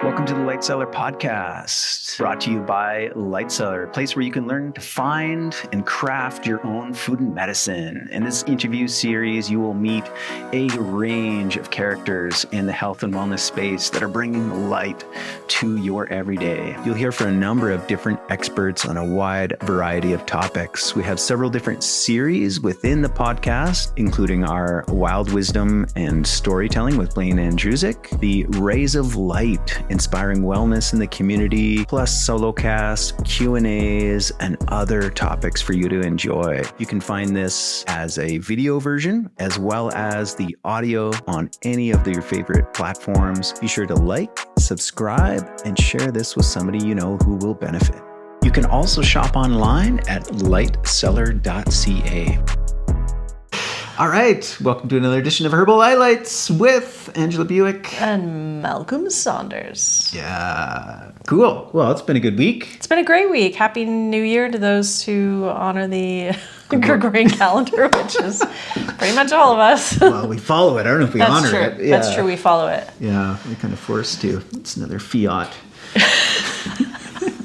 Welcome to the Light Cellar Podcast, brought to you by Light Cellar, a place where you can learn to find and craft your own food and medicine. In this interview series, you will meet a range of characters in the health and wellness space that are bringing light to your everyday. You'll hear from a number of different experts on a wide variety of topics. We have several different series within the podcast, including our Wild Wisdom and Storytelling with Blaine Andrusik, the Rays of Light, inspiring wellness in the community, plus solo casts, Q&As, and other topics for you to enjoy. You can find this as a video version, as well as the audio on any of your favorite platforms. Be sure to like, subscribe, and share this with somebody you know who will benefit. You can also shop online at lightcellar.ca. All right, welcome to another edition of Herbal Highlights with Angela Bewick and Malcolm Saunders. Yeah, cool. Well, it's been a good week. It's been a great week. Happy New Year to those who honor the Gregorian calendar, which is pretty much all of us. Well, we follow it. I don't know if we honor it. Yeah. That's true. We follow it. Yeah, we're kind of forced to. It's another fiat.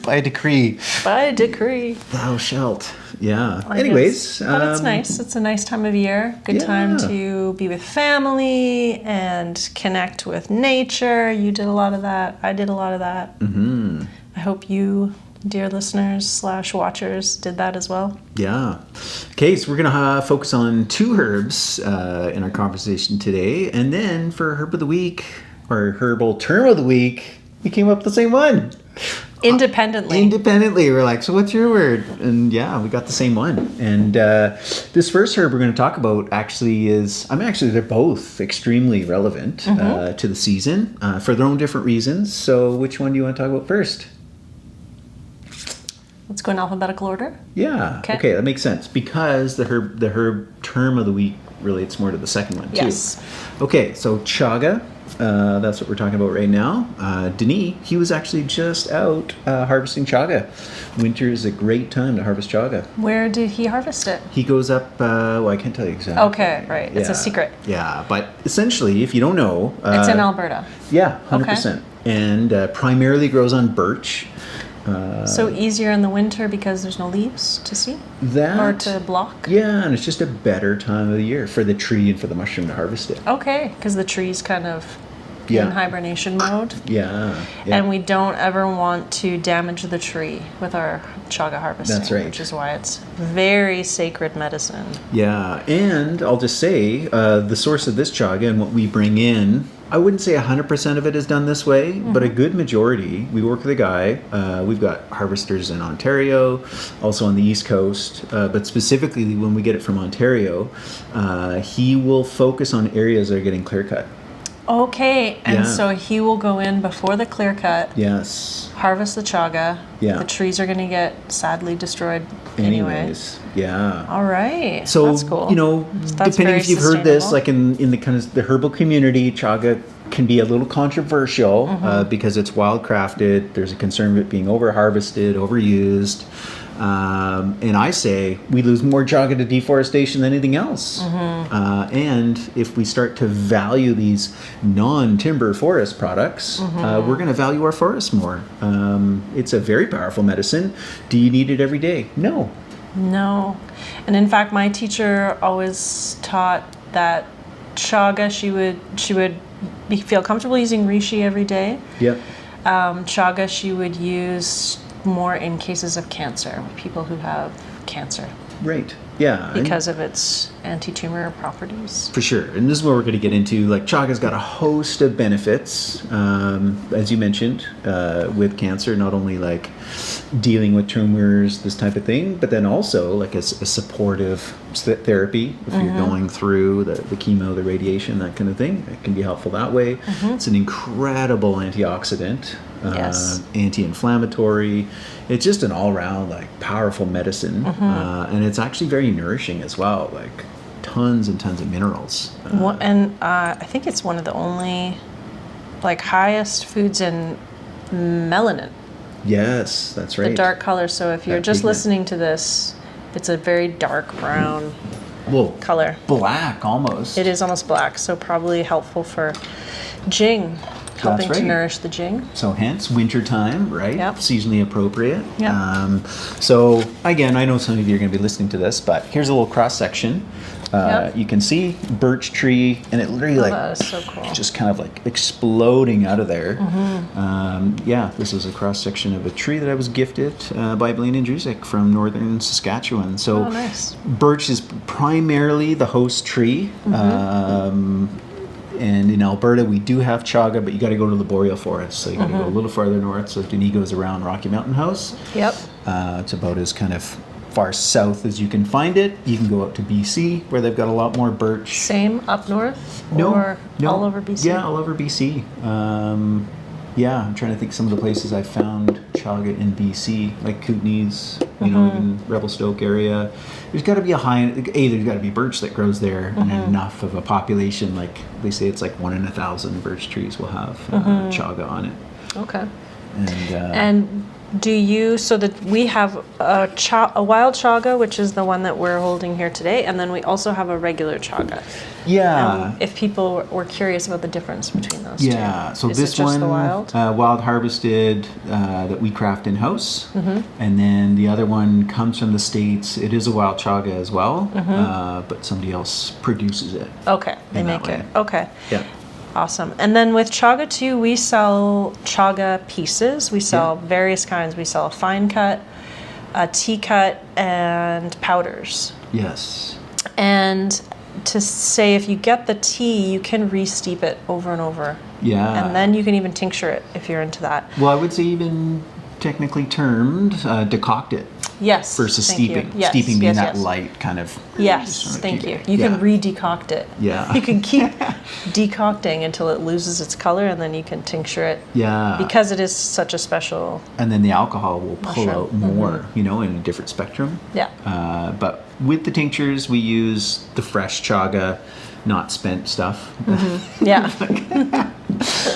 By decree. By decree. Thou shalt. Yeah. Anyways. But it's nice. It's a nice time of year. Good time to be with family and connect with nature. You did a lot of that. I did a lot of that. Mm-hmm. I hope you, dear listeners / watchers, did that as well. Yeah. Okay, so we're going to focus on two herbs in our conversation today. And then for Herb of the Week, or Herbal Term of the Week, we came up with the same one. Independently. We're like, so what's your word? And yeah, we got the same one. And this first herb we're going to talk about actually they're both extremely relevant to the season for their own different reasons. So which one do you want to talk about first? Let's go in alphabetical order. Yeah. Okay, that makes sense because the herb term of the week relates more to the second one too. Yes. Okay, so chaga. That's what we're talking about right now. Denis, he was actually just out harvesting chaga. Winter is a great time to harvest chaga. Where did he harvest it? He goes up, I can't tell you exactly. Okay, right. It's a secret. Yeah, but essentially, if you don't know... it's in Alberta. Yeah, 100%. Okay. And primarily grows on birch. So easier in the winter because there's no leaves to see? Or to block? Yeah, and it's just a better time of the year for the tree and for the mushroom to harvest it. Okay, because the tree's kind of in hibernation mode. Yeah. And we don't ever want to damage the tree with our chaga harvesting. That's right. Which is why it's very sacred medicine. Yeah, and I'll just say, the source of this chaga and what we bring in, I wouldn't say 100% of it is done this way, but a good majority. We work with a guy. We've got harvesters in Ontario, also on the East Coast. But specifically, when we get it from Ontario, he will focus on areas that are getting clear cut. Okay, and so he will go in before the clear cut. Yes. Harvest the chaga. Yeah. The trees are going to get sadly destroyed anyways. Yeah. All right. So, that's cool. Depending if you've heard this, like in the kind of the herbal community, chaga can be a little controversial because it's wild crafted. There's a concern of it being over harvested, overused. And I say we lose more chaga to deforestation than anything else. And if we start to value these non-timber forest products, we're going to value our forests more. It's a very powerful medicine. Do you need it every day? No. And in fact, my teacher always taught that chaga, she would feel comfortable using reishi every day. Yep. Chaga she would use more in cases of cancer, people who have cancer. Right. Yeah. Because of its anti-tumor properties. For sure. And this is where we're going to get into, like, chaga's got a host of benefits, as you mentioned, with cancer, not only like dealing with tumors, this type of thing, but then also like a supportive therapy if you're going through the chemo, the radiation, that kind of thing. It can be helpful that way. It's an incredible antioxidant, anti-inflammatory. It's just an all-around like powerful medicine, and it's actually very nourishing as well. Like tons and tons of minerals. I think it's one of the only like highest foods in melanin. Yes, that's right. The dark color. So if you're just listening to this, it's a very dark brown color. Black almost. It is almost black, so probably helpful for Jing. Helping That's right. to nourish the jing. So hence wintertime, right? Yep. Seasonally appropriate. Yep. So again, I know some of you are going to be listening to this, but here's a little cross section. Yep. You can see birch tree, and it literally That is so cool. just kind of like exploding out of there. Mm-hmm. Yeah, this is a cross section of a tree that I was gifted by Blaine and Drusick from northern Saskatchewan. So Oh, nice. birch is primarily the host tree. And in Alberta, we do have chaga, but you got to go to the boreal forest. So you got to go a little farther north. So Denis goes around Rocky Mountain House. Yep. It's about as kind of far south as you can find it. You can go out to BC, where they've got a lot more birch. Same up north? No, Or all over BC? Yeah, all over BC. Yeah, I'm trying to think some of the places I found chaga in BC, like Kootenays, you know, even Revelstoke area. There's got to be there's got to be birch that grows there, and enough of a population, like they say it's like 1 in 1,000 birch trees will have chaga on it. Okay. And And do you, so that we have a wild chaga, which is the one that we're holding here today, and then we also have a regular chaga. yeah. If people were curious about the difference between those two. Yeah, so Is this it just one, the wild? wild harvested, that we craft in house, and then the other one comes from the States. It is a wild chaga as well, but somebody else produces it. Okay, they in that make it. way. Okay. Yeah, Awesome. And then with chaga too, we sell chaga pieces. We sell various kinds. We sell a fine cut, a tea cut, and powders. yes, And to say if you get the tea, you can re-steep it over and over. yeah. And then you can even tincture it if you're into that. Well, I would say even technically termed decoct it Yes. versus thank steeping. You. Yes, Steeping being yes, that yes. light kind of. Yes, sort of thank keep you. it. You can re-decoct it. Yeah. You can keep decocting until it loses its color, and then you can tincture it. Yeah. Because it is such a special. And then the alcohol will pull Mushroom. out more, you know, in a different spectrum. Yeah. But with the tinctures, we use the fresh chaga, not spent stuff. Yeah.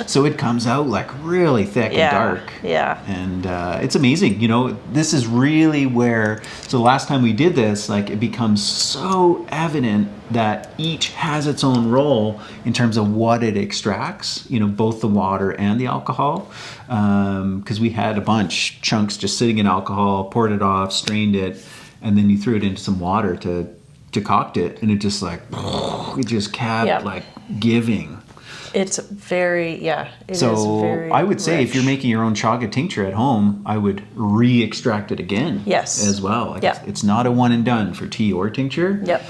So it comes out like really thick Yeah. and dark. Yeah. And it's amazing. You know, this is really where, so the last time we did this, like it becomes so evident that each has its own role in terms of what it extracts, you know, both the water and the alcohol. Because we had a bunch, chunks just sitting in alcohol, poured it off, strained it, and then you threw it into some water to decoct it, and it just like, it just kept like giving. It's very, it is So very I would say if rich. you're making your own chaga tincture at home, I would re-extract it again. Yes. As well. Like Yeah. it's not a one and done for tea or tincture. Yep.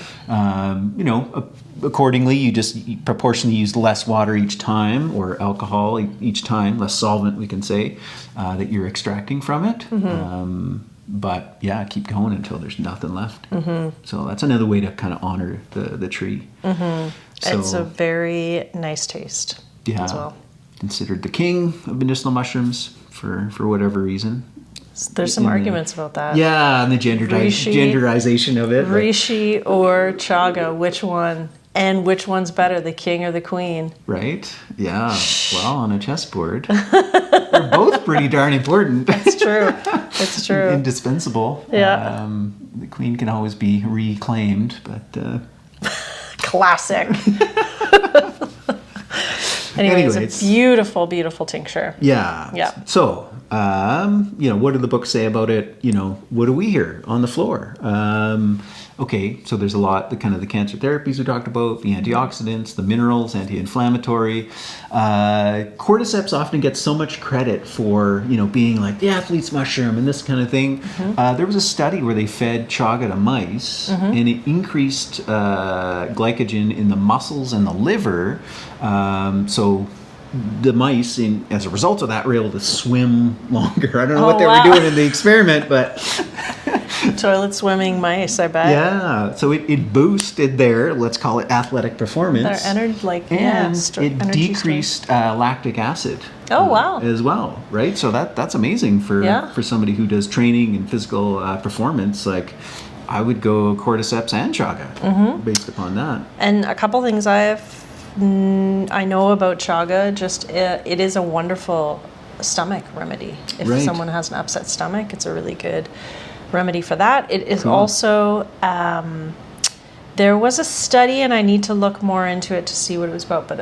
You know, accordingly, you just proportionally use less water each time, or alcohol each time, less solvent, we can say, that you're extracting from it. But yeah, keep going until there's nothing left. So that's another way to kind of honor the tree. So, It's a very nice taste as well. Considered the king of medicinal mushrooms for whatever reason. There's some arguments about that. Yeah, and the Reishi, genderization of it. Reishi or chaga, which one? And which one's better, the king or the queen? Right? Yeah. Well, on a chessboard, they're both pretty darn important. It's true. It's true. Indispensable. Yeah. The queen can always be reclaimed, but... Classic. Anyways, Anyways. a beautiful, beautiful tincture. Yeah. Yeah. So, you know, what do the books say about it? You know, what do we hear on the floor? Okay, so there's a lot, the kind of the cancer therapies we talked about, the antioxidants, the minerals, anti-inflammatory. Cordyceps often gets so much credit for, you know, being like the athlete's mushroom and this kind of thing. There was a study where they fed chaga to mice, and it increased glycogen in the muscles and the liver. So the mice, as a result of that, were able to swim longer. I don't know what they were doing in the experiment, but... Toilet swimming mice, I bet. Yeah, so it boosted their, let's call it athletic performance. Their energy, and it energy decreased lactic acid. Oh, wow. As well, right? So that's amazing for somebody who does training and physical performance. Like, I would go cordyceps and chaga based upon that. And a couple things I know about chaga, just it is a wonderful stomach remedy. If someone has an upset stomach, it's a really good remedy for that. It is also There was a study, and I need to look more into it to see what it was about, but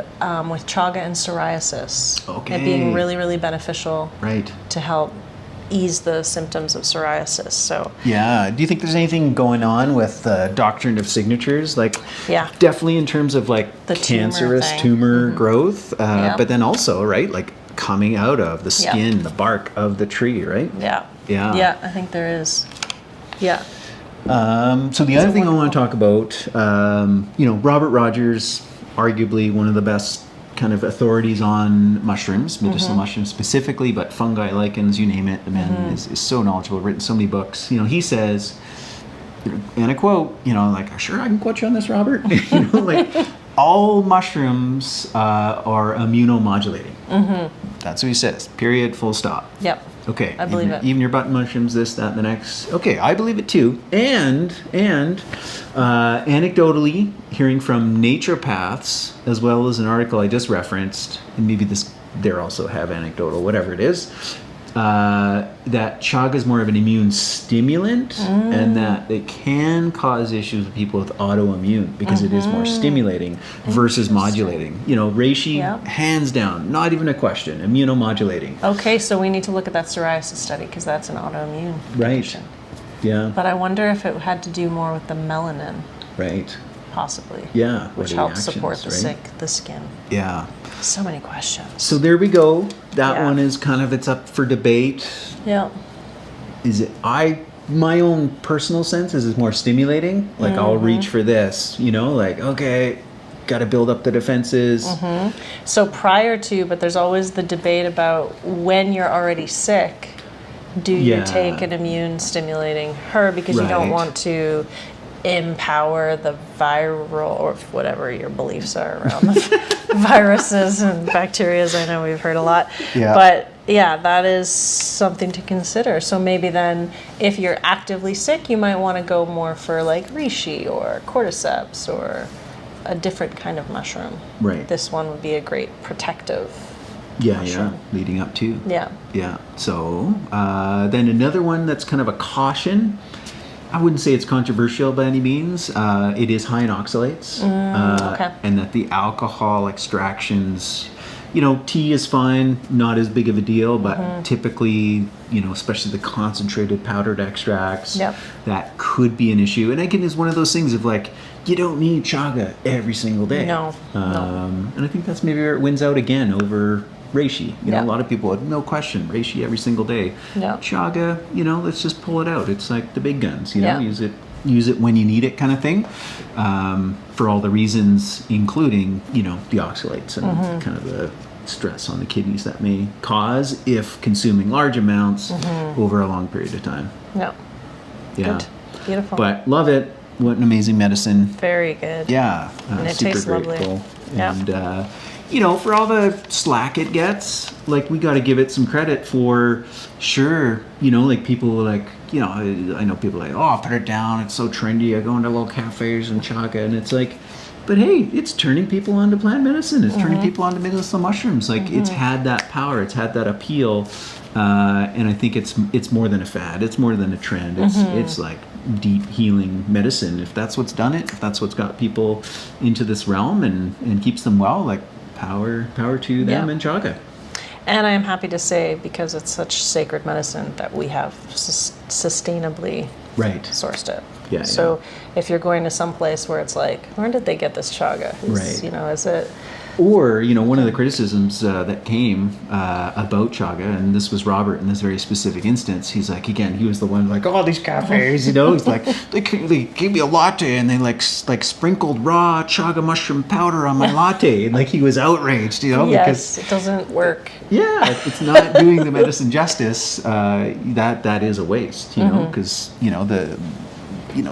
with chaga and psoriasis. Okay. It being really, really beneficial Right. to help ease the symptoms of psoriasis. So Yeah. Do you think there's anything going on with the doctrine of signatures? Like, yeah, definitely in terms of like The tumor cancerous thing. tumor growth, Yeah. but then also, right, like coming out of the skin, the bark of the tree, right? yeah, Yeah. yeah, I think there is. Yeah. So the other thing I want to talk about, Robert Rogers, arguably one of the best kind of authorities on mushrooms, medicinal mushrooms specifically, but fungi, lichens, you name it. The man is so knowledgeable, written so many books. He says, and I quote, like, sure, I can quote you on this, Robert. Like, all mushrooms are immunomodulating. That's what he says. Period. Full stop. Yep. Okay. I believe it. Even your button mushrooms, this, that, and the next. Okay, I believe it too. And anecdotally, hearing from naturopaths, as well as an article I just referenced, and maybe they also have anecdotal, whatever it is, that chaga is more of an immune stimulant, and that it can cause issues with people with autoimmune because it is more stimulating versus modulating. Reishi, hands down, not even a question, immunomodulating. Okay, so we need to look at that psoriasis study because that's an autoimmune condition. Yeah. But I wonder if it had to do more with the melanin, Right. possibly. Yeah. Which or helps reactions, support right? the skin. Yeah. So many questions. So there we go. That Yeah. one is it's up for debate. Yeah. Is it my own personal sense is it's more stimulating. Like I'll reach for this, like, okay, got to build up the defenses. So prior to, but there's always the debate about when you're already sick, do you Yeah. take an immune stimulating herb because you don't Right. want to empower the viral or whatever your beliefs are around the viruses and bacteria. I know we've heard a lot. Yeah. But yeah, that is something to consider. So maybe then if you're actively sick, you might want to go more for like reishi or cordyceps or a different kind of mushroom. Right. This one would be a great protective Yeah, mushroom. leading up to. Yeah. Yeah. So then another one that's kind of a caution. I wouldn't say it's controversial by any means. It is high in oxalates, okay. and that the alcohol extractions, tea is fine, not as big of a deal, but typically, especially the concentrated powdered extracts, Yep. that could be an issue. And again, it's one of those things of like, you don't need chaga every single day. No. And I think that's maybe where it wins out again over reishi. Yeah. A lot of people have no question reishi every single day. Yeah. Chaga, let's just pull it out. It's like the big guns, Yeah. use it when you need it kind of thing, for all the reasons, including, the oxalates and kind of the stress on the kidneys that may cause if consuming large amounts over a long period of time. Yeah. Yeah. Good. Beautiful. But love it. What an amazing medicine. Very good. Yeah. And it super tastes lovely. grateful. Yeah. And, for all the slack it gets, like, we got to give it some credit for, sure, like people like, I know people like, oh, put it down. It's so trendy. I go into little cafes and chaga, and it's like, but hey, it's turning people onto plant medicine. It's turning people onto medicinal mushrooms. Like, it's had that power. It's had that appeal. And I think it's more than a fad. It's more than a trend. It's like deep healing medicine. If that's what's done it, if that's what's got people into this realm and keeps them well, like, power to them Yeah. and chaga. And I am happy to say, because it's such sacred medicine, that we have sustainably Right. sourced it. Yeah, So if you're going to some place where it's like, where did they get this chaga? Right. Is it? Or, one of the criticisms that came about chaga, and this was Robert in this very specific instance, he's like, again, he was the one like, oh, these cafes, he's like, they gave me a latte and they like sprinkled raw chaga mushroom powder on my latte. And like, he was outraged, Yes, because it doesn't work. yeah, it's not doing the medicine justice. That is a waste, because,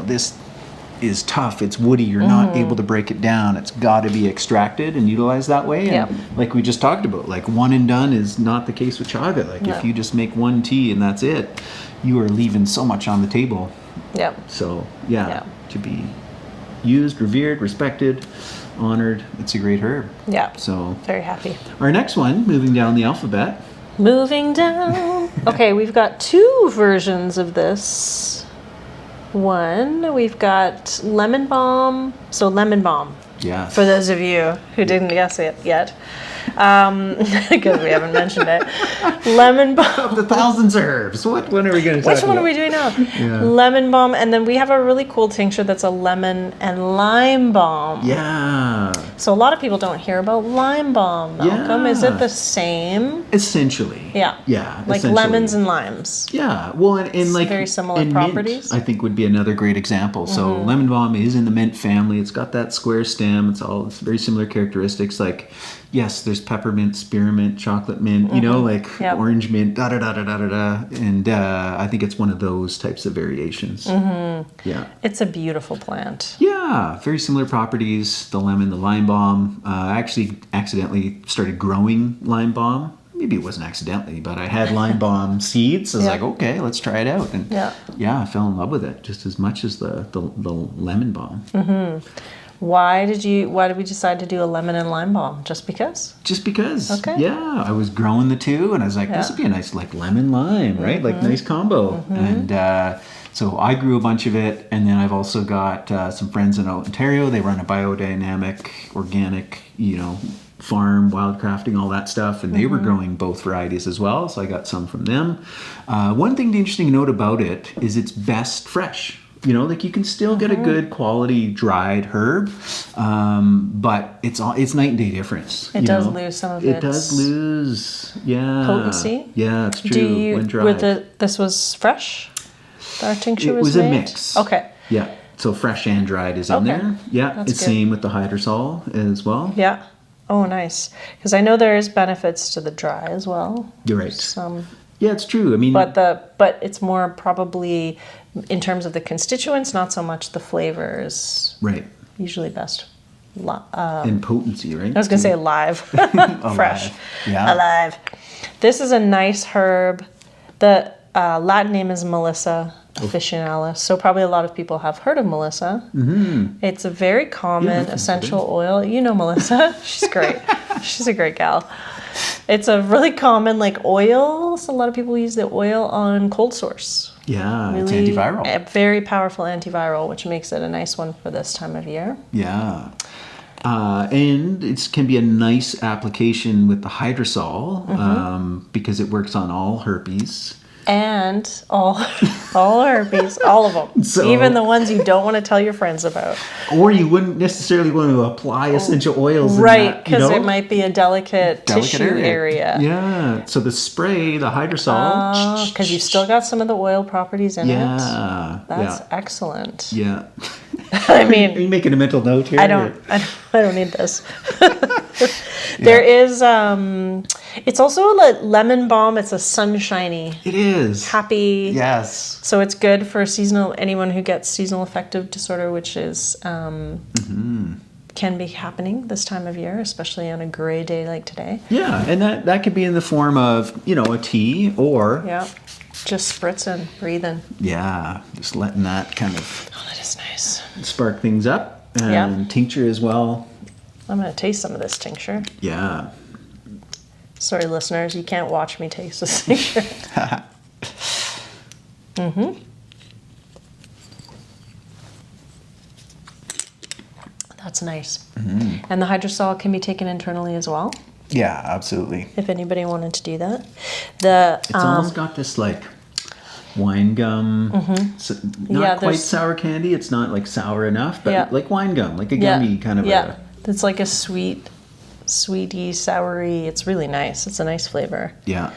this is tough. It's woody. You're not able to break it down. It's got to be extracted and utilized that way. And Yeah. like we just talked about, like, one and done is not the case with chaga. Like, No. if you just make one tea and that's it, you are leaving so much on the table. Yep. So Yeah. to be used, revered, respected, honored, it's a great herb. Yeah. So Very happy. our next one, moving down the alphabet. Moving down. Okay, we've got two versions of this. one. We've got lemon balm. So lemon balm. Yeah. For those of you who didn't guess it yet, because we haven't mentioned it. Lemon balm. Of the thousands of herbs. What one are we going to talk about? Which one are we doing now? Yeah. Lemon balm, and then we have a really cool tincture that's a lemon and lime balm. Yeah. So a lot of people don't hear about lime balm, Malcolm. Yeah. Is it the same? Essentially. Yeah. Yeah. Like essentially. lemons and limes. Yeah. Well, and like very similar and properties. Mint, I think would be another great example. So lemon balm is in the mint family. It's got that square stem. It's very similar characteristics. Like, yes, there's peppermint, spearmint, chocolate mint. You know, like orange mint. Da da da da da da da. And I think it's one of those types of variations. Yeah. It's a beautiful plant. Yeah, very similar properties. The lemon, the lime balm. I actually accidentally started growing lime balm. Maybe it wasn't accidentally, but I had lime balm seeds. I was like, okay, let's try it out. And I fell in love with it just as much as the lemon balm. Why did we decide to do a lemon and lime balm? Just because? Just because. Okay. Yeah, I was growing the two, and I was like, this would be a nice like lemon lime, right? Like nice combo. And so I grew a bunch of it, and then I've also got some friends in Ontario. They run a biodynamic, organic, farm, wildcrafting, all that stuff, and they were growing both varieties as well. So I got some from them. One thing interesting to note about it is it's best fresh. Like you can still get a good quality dried herb, but it's night and day difference. It does lose some of its. It does lose, potency. Yeah, it's true. When dried. This was fresh. Our tincture was made? a mix. Okay. Yeah. So fresh and dried is in there. Yeah. That's it's good. same with the hydrosol as well. Yeah. Oh, nice. Because I know there is benefits to the dry as well. You're right. Some. Yeah, it's true. I mean, but it's more probably in terms of the constituents, not so much the flavors. Right. Usually best. And potency, right? I was going to say alive. Fresh. Yeah. Alive. This is a nice herb. The Latin name is Melissa officinalis. So probably a lot of people have heard of Melissa. It's a very common essential oil. You know Melissa. She's great. She's a great gal. It's a really common oil. So a lot of people use the oil on cold sores. Yeah, Really, it's antiviral. A very powerful antiviral, which makes it a nice one for this time of year. Yeah. And it can be a nice application with the hydrosol because it works on all herpes. And all herpes, all of them, even the ones you don't want to tell your friends about. Or you wouldn't necessarily want to apply essential oils. Right, because it might be a delicate tissue area. Yeah, so the spray, the hydrosol. Because you've still got some of the oil properties in it. That's excellent. Yeah. I mean, are you making a mental note here? I don't need this. There is, it's also a lemon balm. It's a sunshiny. It is. Happy. Yes. So it's good for anyone who gets seasonal affective disorder, which is, can be happening this time of year, especially on a gray day like today. Yeah, and that could be in the form of, a tea or... Yeah, just spritzing, breathing. Yeah, just letting that kind of... Oh, that is nice. Spark things up. And tincture as well. I'm going to taste some of this tincture. Yeah. Sorry, listeners, you can't watch me taste this tincture. That's nice. And the hydrosol can be taken internally as well. Yeah, absolutely. If anybody wanted to do that. It's almost got this wine gum, not quite sour candy. It's not sour enough, but like wine gum, like a gummy kind of a... It's like a sweety, soury. It's really nice. It's a nice flavor. Yeah.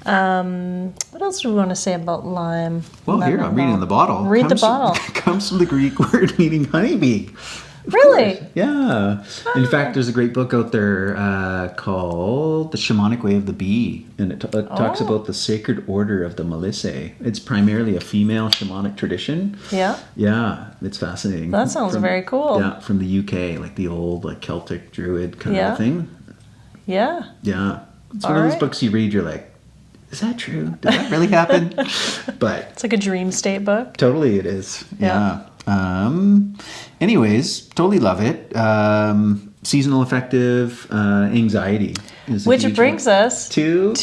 What else do we want to say about lime? Well, here, I'm reading the bottle. Read the bottle. Comes from the Greek word meaning honeybee. Really? Yeah. In fact, there's a great book out there called The Shamanic Way of the Bee, and it talks about the sacred order of the Melissae. It's primarily a female shamanic tradition. Yeah? Yeah, it's fascinating. That sounds very cool. Yeah, from the UK, like the old Celtic druid kind of thing. Yeah. Yeah. It's one of those books you read, you're like, is that true? Did that really happen? But it's like a dream state book. Totally it is. Yeah. Anyways, totally love it. Seasonal affective anxiety is which brings us to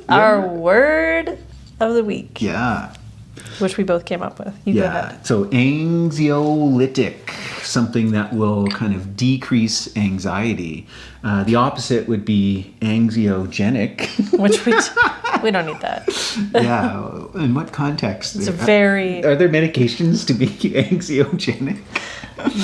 our word of the week. Yeah. which we both came up with. You go ahead. So anxiolytic, something that will kind of decrease anxiety. The opposite would be anxiogenic. Which we don't need that. Yeah. In what context? It's a very... Are there medications to be anxiogenic?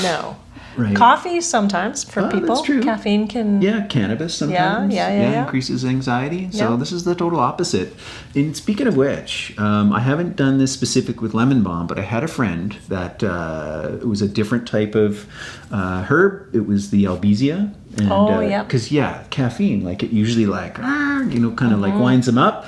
No. Right. Coffee sometimes for people. That's true. Caffeine can... Yeah, cannabis sometimes. Yeah. Increases anxiety. So Yeah. this is the total opposite. And speaking of which, I haven't done this specific with lemon balm, but I had a friend that it was a different type of herb. It was the albizia. And, because, caffeine, like it usually like, kind of like winds him up.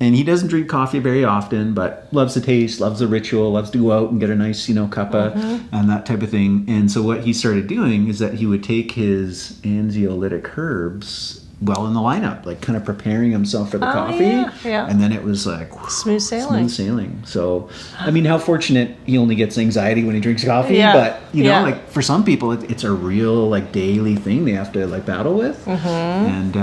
And he doesn't drink coffee very often, but loves the taste, loves the ritual, loves to go out and get a nice, cuppa and that type of thing. And so what he started doing is that he would take his anxiolytic herbs well in the lineup, like kind of preparing himself for the coffee. Yeah. And then it was like smooth sailing. So, I mean, how fortunate he only gets anxiety when he drinks coffee. Yeah. But, like for some people, it's a real like daily thing they have to like battle with. And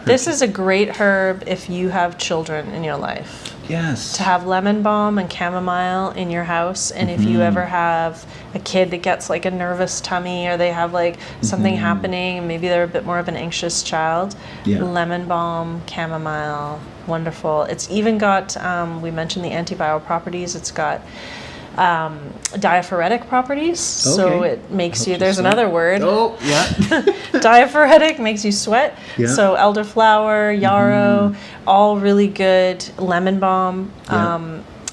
This is a great herb if you have children in your life. Yes. To have lemon balm and chamomile in your house, and if you ever have a kid that gets like a nervous tummy, or they have like something happening, and maybe they're a bit more of an anxious child, lemon balm, chamomile, wonderful. It's even got, we mentioned the antiviral properties, it's got diaphoretic properties, so it makes you, there's another word. Oh, yeah. Diaphoretic makes you sweat. Yeah. So elderflower, yarrow, all really good. Lemon balm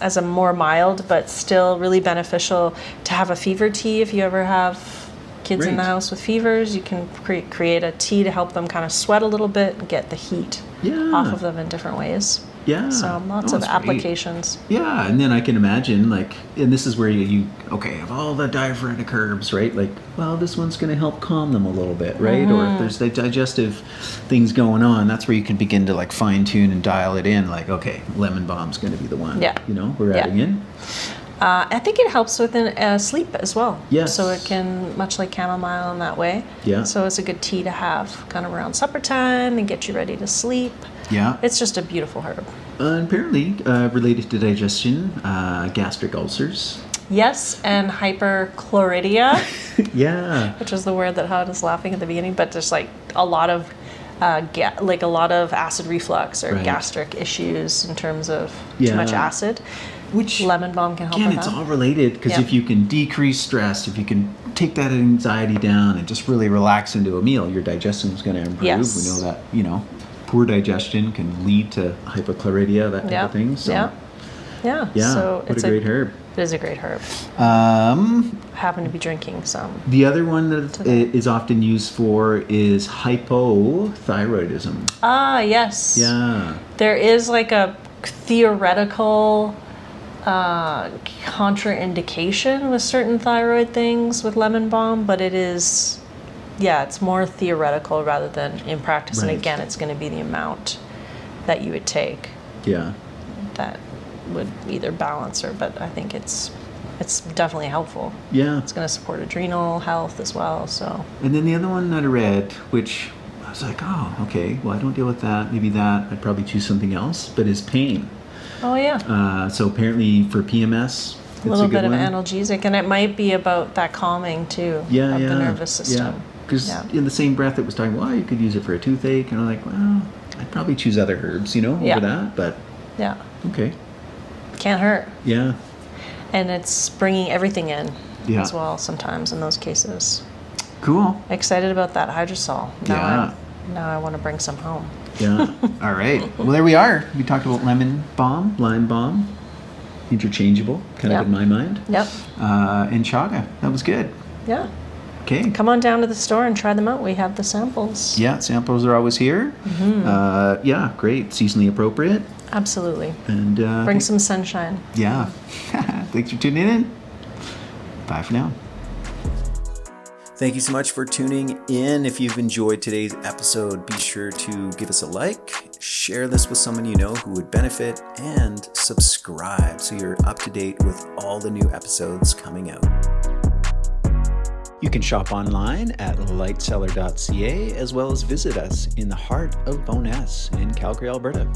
as a more mild, but still really beneficial to have a fever tea. If you ever have kids in the house with fevers, you can create a tea to help them kind of sweat a little bit and get the heat off of them in different ways. Yeah. So lots of applications. Great. Yeah, and then I can imagine, like, and this is where you have all the diaphoretic herbs, right? Like, well, this one's going to help calm them a little bit, right? Or if there's the digestive things going on, that's where you can begin to like fine tune and dial it in. Like, okay, lemon balm's going to be the one. Yeah. We're adding in. I think it helps with sleep as well. Yes. So it can, much like chamomile in that way. Yeah. So it's a good tea to have kind of around supper time and get you ready to sleep. Yeah. It's just a beautiful herb. Apparently related to digestion, gastric ulcers. Yes, and hyperchloridia. Yeah. Which was the word that had us laughing at the beginning, but just like a lot of acid reflux or gastric issues in terms of too much acid. Which lemon balm can help with that. It's all related, because if you can decrease stress, if you can take that anxiety down and just really relax into a meal, your digestion is going to improve. Yes. We know that, poor digestion can lead to hypochloridia, that type of thing. So, yeah. So what a great herb. It is a great herb. I happen to be drinking some. The other one that is often used for is hypothyroidism. Ah, yes. Yeah. There is like a theoretical contraindication with certain thyroid things with lemon balm, but it is, it's more theoretical rather than in practice. And again, it's going to be the amount that you would take. Yeah. That would either balance but I think it's definitely helpful. Yeah. It's going to support adrenal health as well. So. And then the other one that I read, which I was like, oh, okay, well, I don't deal with that. Maybe that I'd probably choose something else, but is pain. Oh, yeah. So apparently for PMS, it's a little bit of one. Analgesic, and it might be about that calming too of the nervous system. Because in the same breath it was talking, well, you could use it for a toothache, and I'm like, well, I'd probably choose other herbs, over that, but okay. Can't hurt. Yeah. And it's bringing everything in as well sometimes in those cases. Cool. Excited about that hydrosol. Now I want to bring some home. Yeah. All right. Well, there we are. We talked about lemon balm, lime balm, interchangeable, kind of in my mind. Yep. And chaga. That was good. Yeah. Okay. Come on down to the store and try them out. We have the samples. Yeah, samples are always here. Mm-hmm. Great. Seasonally appropriate. Absolutely. And bring some sunshine. Yeah. Thanks for tuning in. Bye for now. Thank you so much for tuning in. If you've enjoyed today's episode, be sure to give us a like, share this with someone you know who would benefit, and subscribe so you're up to date with all the new episodes coming out. You can shop online at lightseller.ca, as well as visit us in the heart of Bowness in Calgary, Alberta.